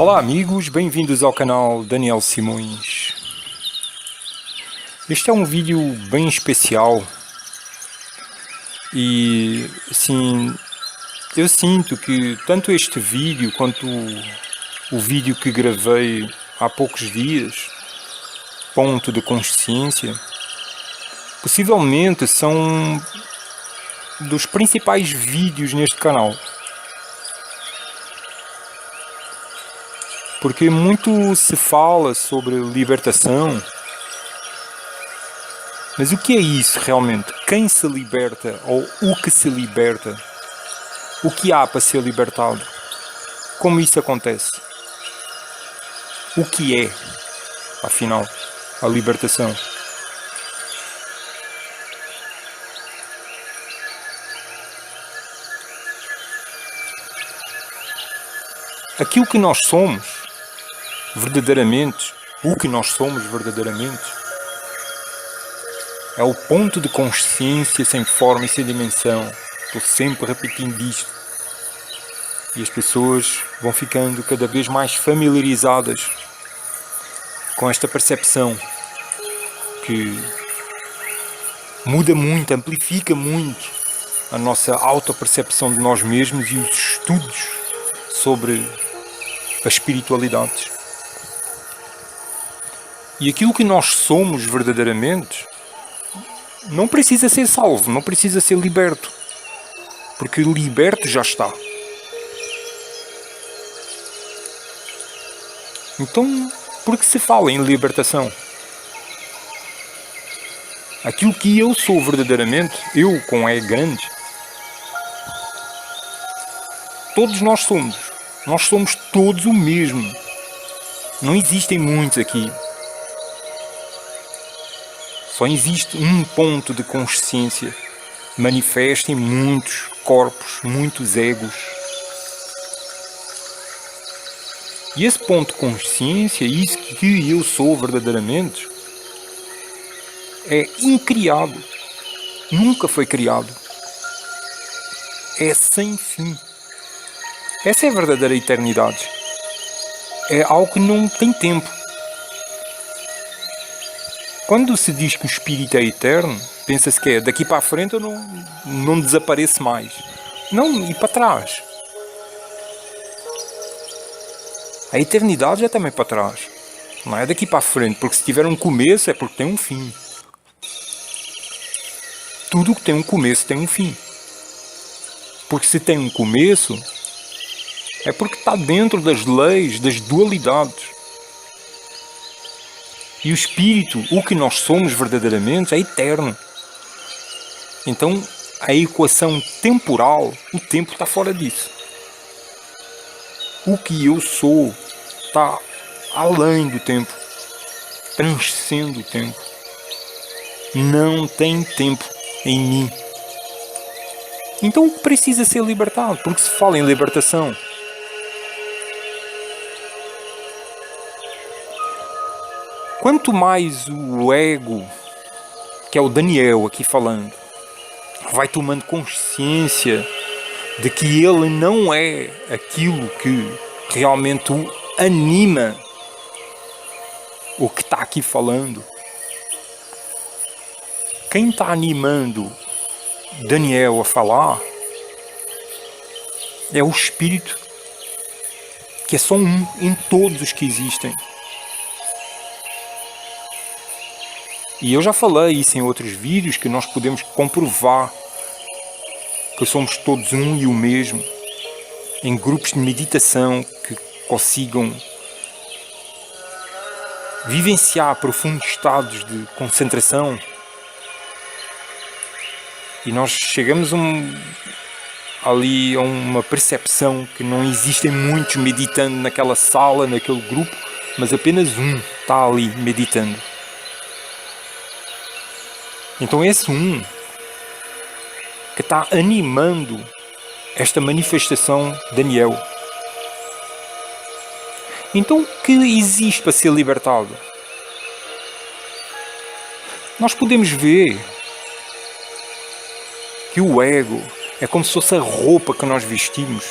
Olá amigos, bem-vindos ao canal Daniel Simões. Este é um vídeo bem especial e assim, eu sinto que tanto este vídeo quanto o vídeo que gravei há poucos dias, Ponto de Consciência, possivelmente são dos principais vídeos neste canal. Porque muito se fala sobre libertação, mas o que é isso realmente? Quem se liberta ou o que se liberta? O que há para ser libertado? Como isso acontece? O que é, afinal, a libertação? Aquilo que nós somos, verdadeiramente, o que nós somos verdadeiramente, é o ponto de consciência sem forma e sem dimensão. Estou sempre repetindo isto. E as pessoas vão ficando cada vez mais familiarizadas com esta percepção que muda muito, amplifica muito a nossa autopercepção de nós mesmos e os estudos sobre a espiritualidade. E aquilo que nós somos verdadeiramente não precisa ser salvo, não precisa ser liberto, porque liberto já está. Então, por que se fala em libertação? Aquilo que eu sou verdadeiramente, eu com E grande, todos nós somos todos o mesmo. Não existem muitos aqui. Só existe um ponto de consciência manifesto em muitos corpos, muitos egos. E esse ponto de consciência, isso que eu sou verdadeiramente, é incriado. Nunca foi criado. É sem fim. Essa é a verdadeira eternidade. É algo que não tem tempo. Quando se diz que o espírito é eterno, pensa-se que é daqui para a frente eu não desaparece mais. Não, e para trás. A eternidade é também para trás. Não é daqui para a frente, porque se tiver um começo é porque tem um fim. Tudo que tem um começo tem um fim. Porque se tem um começo, é porque está dentro das leis, das dualidades. E o espírito, o que nós somos verdadeiramente, é eterno. Então, a equação temporal, o tempo está fora disso. O que eu sou está além do tempo, transcende o tempo. Não tem tempo em mim. Então, o que precisa ser libertado? Porque se fala em libertação. Quanto mais o ego, que é o Daniel aqui falando, vai tomando consciência de que ele não é aquilo que realmente o anima, o que está aqui falando. Quem está animando Daniel a falar é o espírito, que é só um em todos os que existem. E eu já falei isso em outros vídeos, que nós podemos comprovar que somos todos um e o mesmo, em grupos de meditação que consigam vivenciar profundos estados de concentração. E nós chegamos ali a uma percepção que não existem muitos meditando naquela sala, naquele grupo, mas apenas um está ali meditando. Então esse um que está animando esta manifestação Daniel. Então o que existe para ser libertado? Nós podemos ver que o ego é como se fosse a roupa que nós vestimos.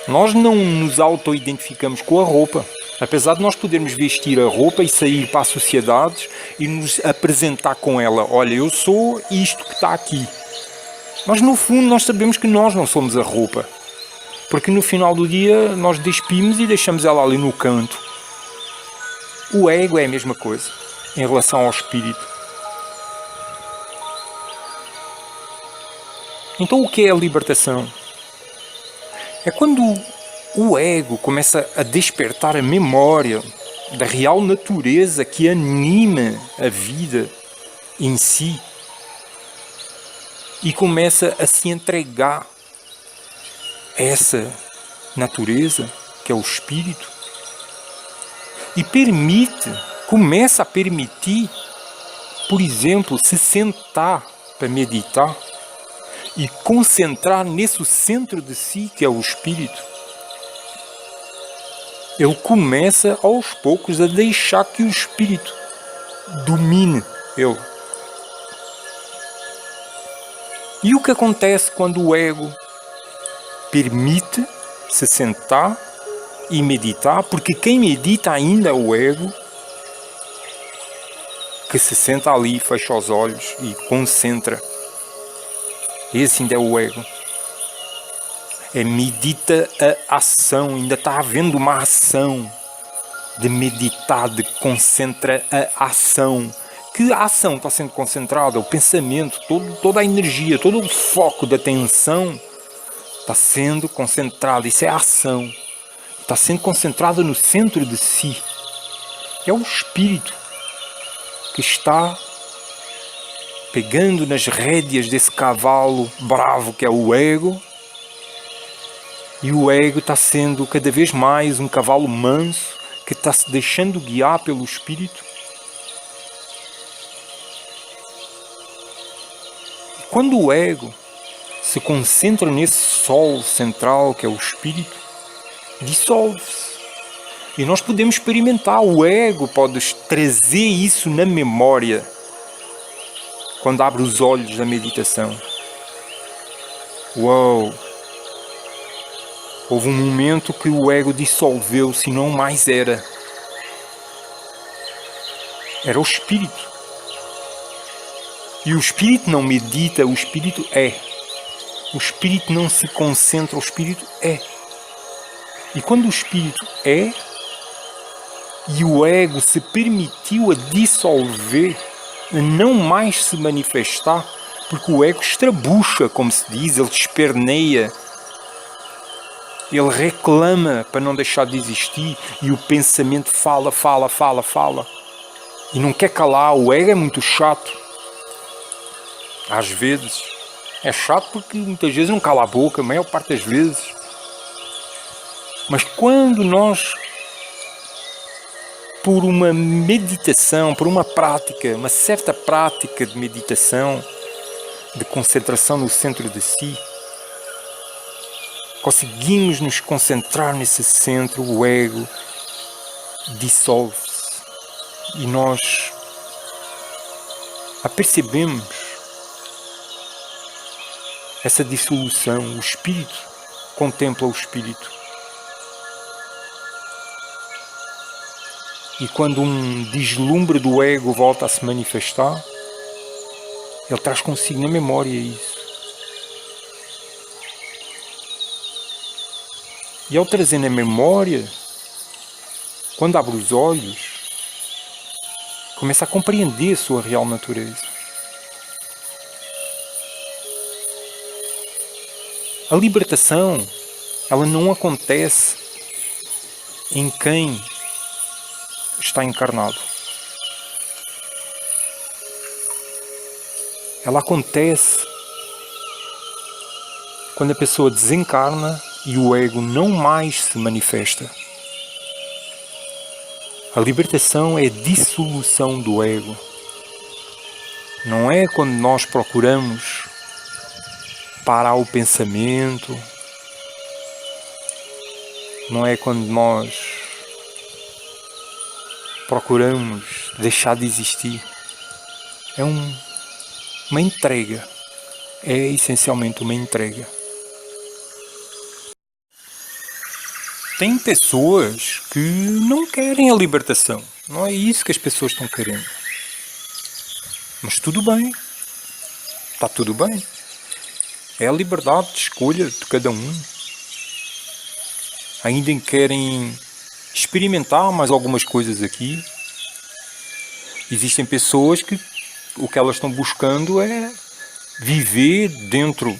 Nós não nos auto-identificamos com a roupa. Apesar de nós podermos vestir a roupa e sair para a sociedade e nos apresentar com ela. Olha, eu sou isto que está aqui. Mas no fundo nós sabemos que nós não somos a roupa. Porque no final do dia nós despimos e deixamos ela ali no canto. O ego é a mesma coisa em relação ao espírito. Então o que é a libertação? É quando o ego começa a despertar a memória da real natureza que anima a vida em si e começa a se entregar a essa natureza que é o espírito e começa a permitir, por exemplo, se sentar para meditar e concentrar nesse centro de si que é o espírito. Ele começa aos poucos a deixar que o espírito domine ele. E o que acontece quando o ego permite se sentar e meditar? Porque quem medita ainda é o ego, que se senta ali, fecha os olhos e concentra. Esse ainda é o ego. Medita a ação, ainda está havendo uma ação de meditar, de concentra a ação. Que a ação está sendo concentrada? O pensamento, toda a energia, todo o foco da atenção está sendo concentrado. Isso é a ação. Está sendo concentrada no centro de si. É o espírito que está pegando nas rédeas desse cavalo bravo que é o ego. E o ego está sendo cada vez mais um cavalo manso que está se deixando guiar pelo espírito. Quando o ego se concentra nesse sol central que é o espírito, dissolve-se. E nós podemos experimentar, o ego pode trazer isso na memória quando abre os olhos da meditação. Uau! Houve um momento que o ego dissolveu-se e não mais era. Era o espírito. E o espírito não medita, o espírito é. O espírito não se concentra, o espírito é. E quando o espírito é, e o ego se permitiu a dissolver, a não mais se manifestar, porque o ego estrabucha, como se diz, ele esperneia, ele reclama para não deixar de existir, e o pensamento fala, e não quer calar. O ego é muito chato. Às vezes é chato porque muitas vezes não cala a boca, a maior parte das vezes. Mas quando nós, por uma meditação, por uma prática, uma certa prática de meditação, de concentração no centro de si, conseguimos nos concentrar nesse centro, o ego dissolve-se e nós apercebemos essa dissolução. O espírito contempla o espírito. E quando um deslumbre do ego volta a se manifestar, ele traz consigo na memória isso. E ao trazer na memória, quando abre os olhos, começa a compreender a sua real natureza. A libertação, ela não acontece em quem está encarnado. Ela acontece quando a pessoa desencarna e o ego não mais se manifesta. A libertação é a dissolução do ego. Não é quando nós procuramos parar o pensamento, não é quando nós procuramos deixar de existir. É uma entrega. É essencialmente uma entrega. Tem pessoas que não querem a libertação. Não é isso que as pessoas estão querendo. Mas tudo bem. Está tudo bem. É a liberdade de escolha de cada um. Ainda querem experimentar mais algumas coisas aqui. Existem pessoas que o que elas estão buscando é viver dentro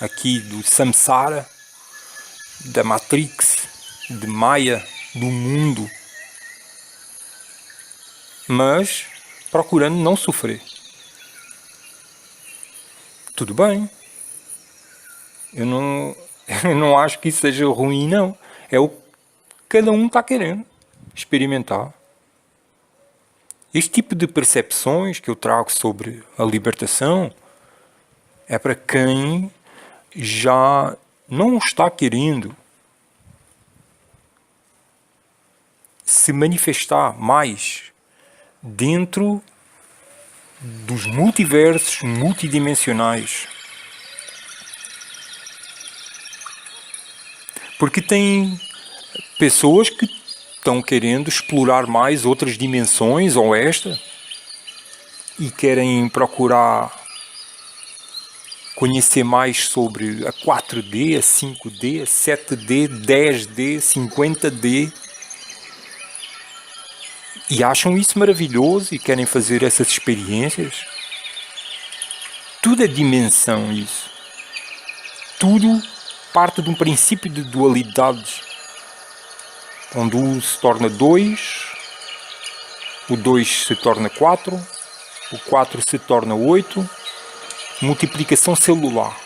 aqui do samsara, da Matrix, de Maya, do mundo, mas procurando não sofrer. Tudo bem. Eu não acho que isso seja ruim, não. É o que cada um está querendo experimentar. Este tipo de percepções que eu trago sobre a libertação é para quem já não está querendo se manifestar mais dentro dos multiversos multidimensionais. Porque tem pessoas que estão querendo explorar mais outras dimensões ou esta e querem procurar conhecer mais sobre a 4D, a 5D, a 7D, 10D, 50D e acham isso maravilhoso e querem fazer essas experiências. Tudo é dimensão isso. Tudo parte de um princípio de dualidade, onde o 1 se torna 2, o 2 se torna 4, o 4 se torna 8, multiplicação celular.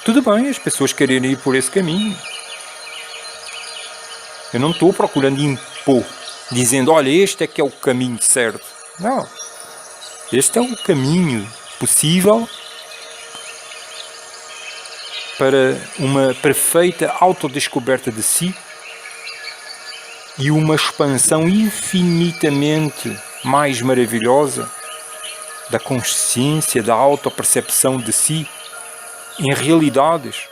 Tudo bem as pessoas quererem ir por esse caminho. Eu não estou procurando impor, dizendo, olha, este é que é o caminho certo. Não. Este é o caminho possível para uma perfeita autodescoberta de si e uma expansão infinitamente mais maravilhosa da consciência, da autopercepção de si em realidades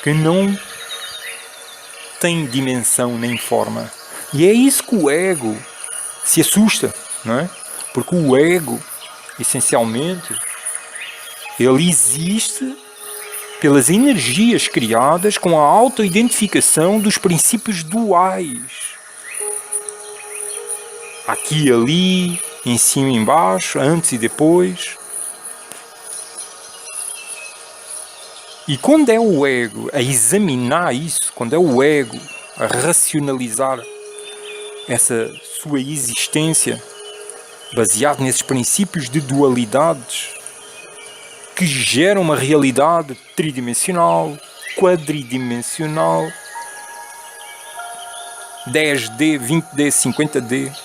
que não têm dimensão nem forma. E é isso que o ego se assusta, não é? Porque o ego, essencialmente, ele existe pelas energias criadas com a autoidentificação dos princípios duais. Aqui e ali, em cima e embaixo, antes e depois. E quando é o ego a examinar isso, quando é o ego a racionalizar essa sua existência, baseado nesses princípios de dualidades, que geram uma realidade tridimensional, quadridimensional, 10D, 20D, 50D.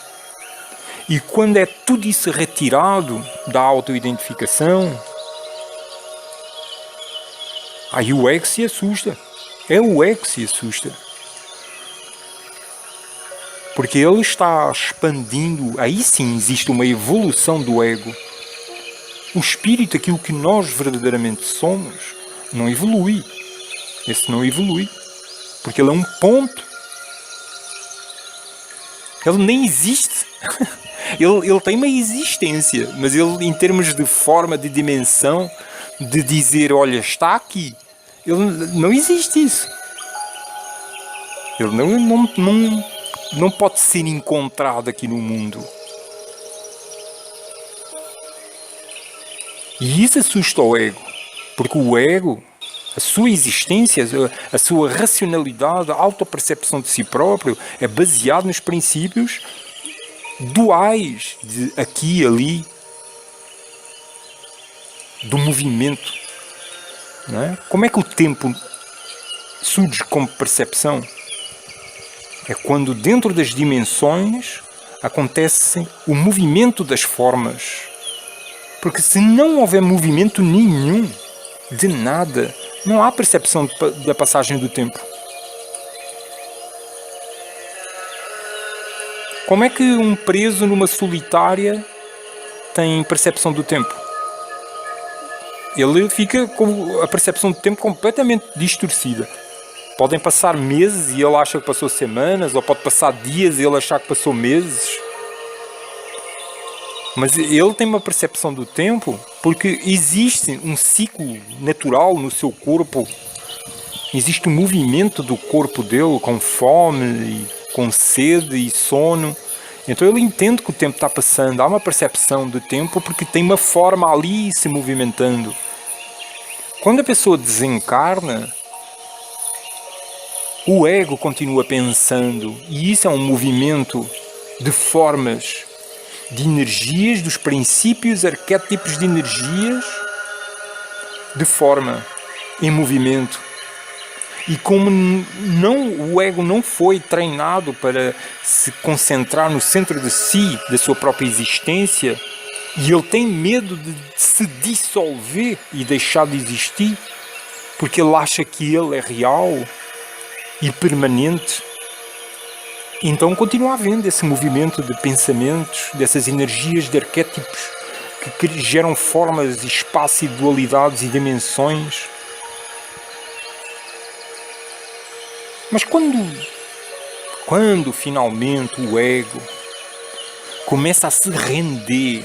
E quando é tudo isso retirado da autoidentificação, aí o ego se assusta. É o ego que se assusta. Porque ele está expandindo, aí sim existe uma evolução do ego. O espírito, aquilo que nós verdadeiramente somos, não evolui. Esse não evolui. Porque ele é um ponto. Ele nem existe. ele tem uma existência, mas ele, em termos de forma, de dimensão, de dizer, olha, está aqui, ele não existe isso. Ele não pode ser encontrado aqui no mundo. E isso assusta o ego, porque o ego, a sua existência, a sua racionalidade, a autopercepção de si próprio é baseado nos princípios duais de aqui e ali, do movimento. Não é? Como é que o tempo surge como percepção? É quando dentro das dimensões acontece o movimento das formas. Porque se não houver movimento nenhum, de nada, não há percepção da passagem do tempo. Como é que um preso numa solitária tem percepção do tempo? ele fica com a percepção do tempo completamente distorcida. Podem passar meses e ele acha que passou semanas, ou pode passar dias e ele achar que passou meses. Mas ele tem uma percepção do tempo porque existe um ciclo natural no seu corpo. Existe um movimento do corpo dele com fome, com sede e sono. Então ele entende que o tempo está passando. Há uma percepção do tempo porque tem uma forma ali se movimentando. Quando a pessoa desencarna, o ego continua pensando. E isso é um movimento de formas, de energias, dos princípios, arquétipos de energias, de forma, em movimento. E como o ego não foi treinado para se concentrar no centro de si, da sua própria existência, e ele tem medo de se dissolver e deixar de existir, porque ele acha que ele é real e permanente, então continua havendo esse movimento de pensamentos, dessas energias de arquétipos que geram formas, espaço e dualidades e dimensões. Mas quando finalmente o ego começa a se render,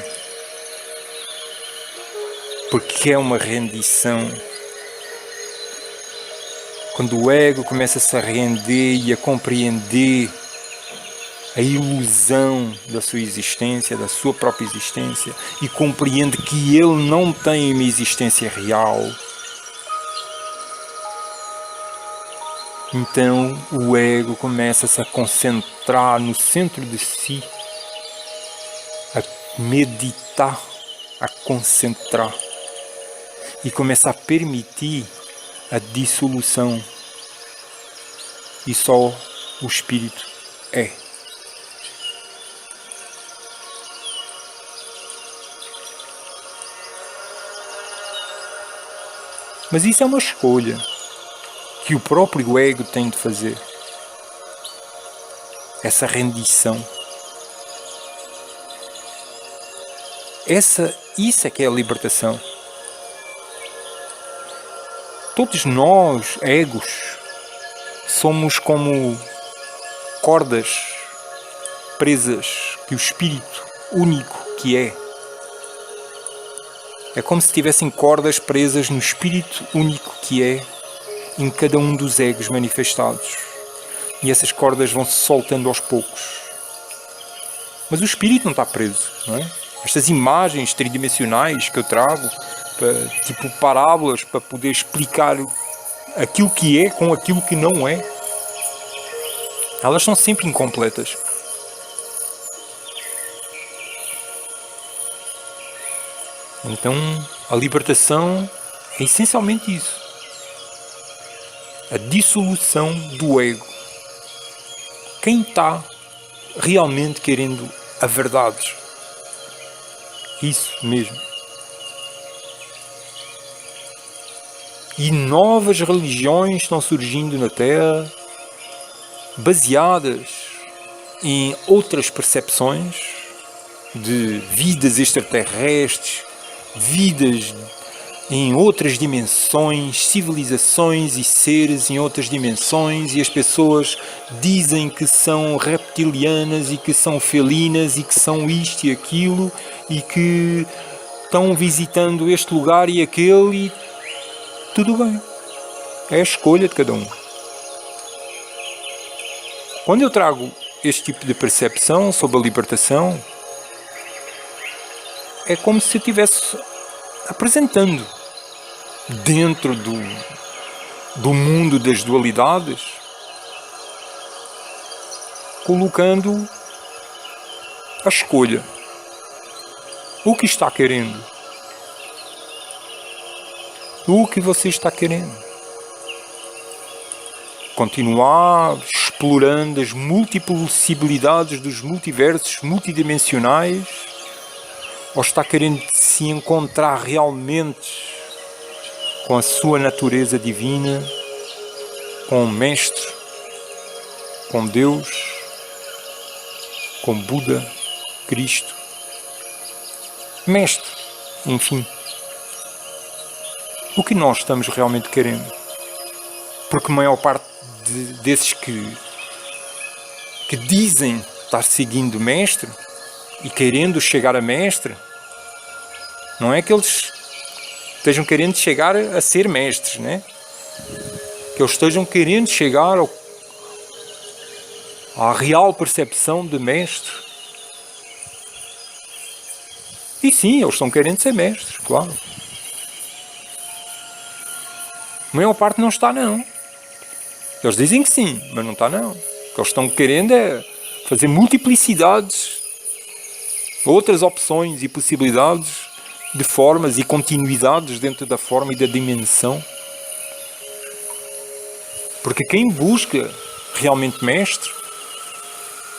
porque é uma rendição, quando o ego começa-se a render e a compreender a ilusão da sua existência, da sua própria existência, e compreende que ele não tem uma existência real, então o ego começa-se a concentrar no centro de si, a meditar, a concentrar, e começa a permitir a dissolução, e só o espírito é. Mas isso é uma escolha que o próprio ego tem de fazer. Essa rendição. Isso é que é a libertação. Todos nós, egos, somos como cordas presas que o espírito único que é como se tivessem cordas presas no espírito único que é em cada um dos egos manifestados. E essas cordas vão se soltando aos poucos. Mas o espírito não está preso, não é? Estas imagens tridimensionais que eu trago, tipo parábolas, para poder explicar aquilo que é com aquilo que não é, elas são sempre incompletas. Então, a libertação é essencialmente isso. A dissolução do ego. Quem está realmente querendo a verdade? Isso mesmo. E novas religiões estão surgindo na Terra, baseadas em outras percepções de vidas extraterrestres, vidas em outras dimensões, civilizações e seres em outras dimensões, e as pessoas dizem que são reptilianas e que são felinas e que são isto e aquilo e que estão visitando este lugar e aquele, e tudo bem. É a escolha de cada um. Quando eu trago este tipo de percepção sobre a libertação, é como se eu estivesse apresentando dentro do mundo das dualidades, colocando a escolha. O que está querendo? O que você está querendo? Continuar explorando as multipossibilidades dos multiversos multidimensionais? Ou está querendo se encontrar realmente com a sua natureza divina, com o Mestre, com Deus, com Buda, Cristo, Mestre, enfim. o que nós estamos realmente querendo. Porque a maior parte desses que dizem estar seguindo o mestre e querendo chegar a mestre, não é que eles estejam querendo chegar a ser mestres, né? Que eles estejam querendo chegar à real percepção de mestre. E sim, eles estão querendo ser mestres, claro. A maior parte não está, não. Eles dizem que sim, mas não está, não. O que eles estão querendo é fazer multiplicidades, outras opções e possibilidades de formas e continuidades dentro da forma e da dimensão. Porque quem busca realmente mestre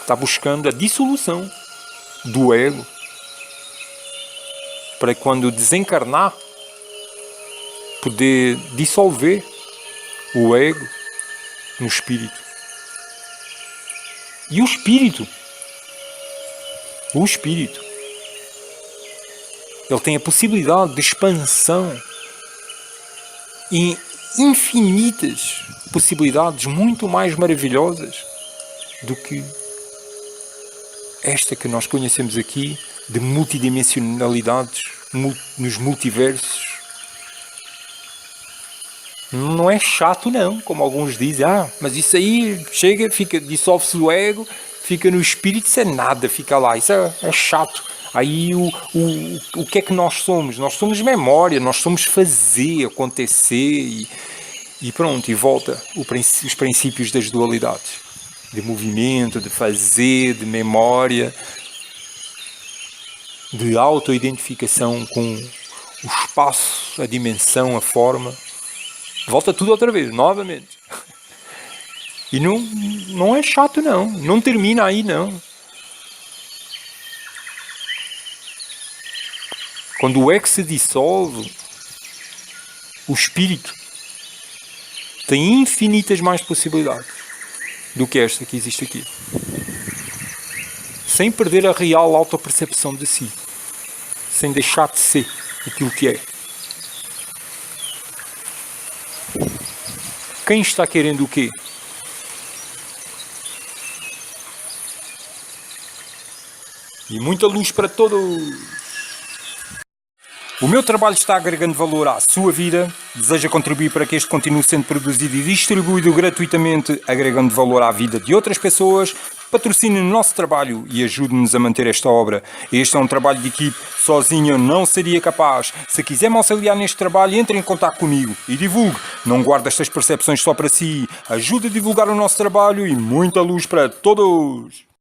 está buscando a dissolução do ego, para quando desencarnar poder dissolver o ego no espírito. E o espírito, ele tem a possibilidade de expansão e infinitas possibilidades muito mais maravilhosas do que esta que nós conhecemos aqui, de multidimensionalidades nos multiversos. Não é chato, não, como alguns dizem. Mas isso aí chega, dissolve-se o ego, fica no espírito, isso é nada, fica lá, isso é chato. Aí o que é que nós somos? Nós somos memória, nós somos fazer acontecer e pronto, e volta os princípios das dualidades. De movimento, de fazer, de memória, de auto-identificação com o espaço, a dimensão, a forma. Volta tudo outra vez, novamente. E não é chato, não. Não termina aí, não. Quando o ego se dissolve, o espírito tem infinitas mais possibilidades do que esta que existe aqui. Sem perder a real autopercepção de si. Sem deixar de ser aquilo que é. Quem está querendo o quê? E muita luz para todos! O meu trabalho está agregando valor à sua vida. Deseja contribuir para que este continue sendo produzido e distribuído gratuitamente, agregando valor à vida de outras pessoas? Patrocine o nosso trabalho e ajude-nos a manter esta obra. Este é um trabalho de equipe. Sozinho eu não seria capaz. Se quiser me auxiliar neste trabalho, entre em contato comigo e divulgue. Não guarde estas percepções só para si. Ajude a divulgar o nosso trabalho e muita luz para todos!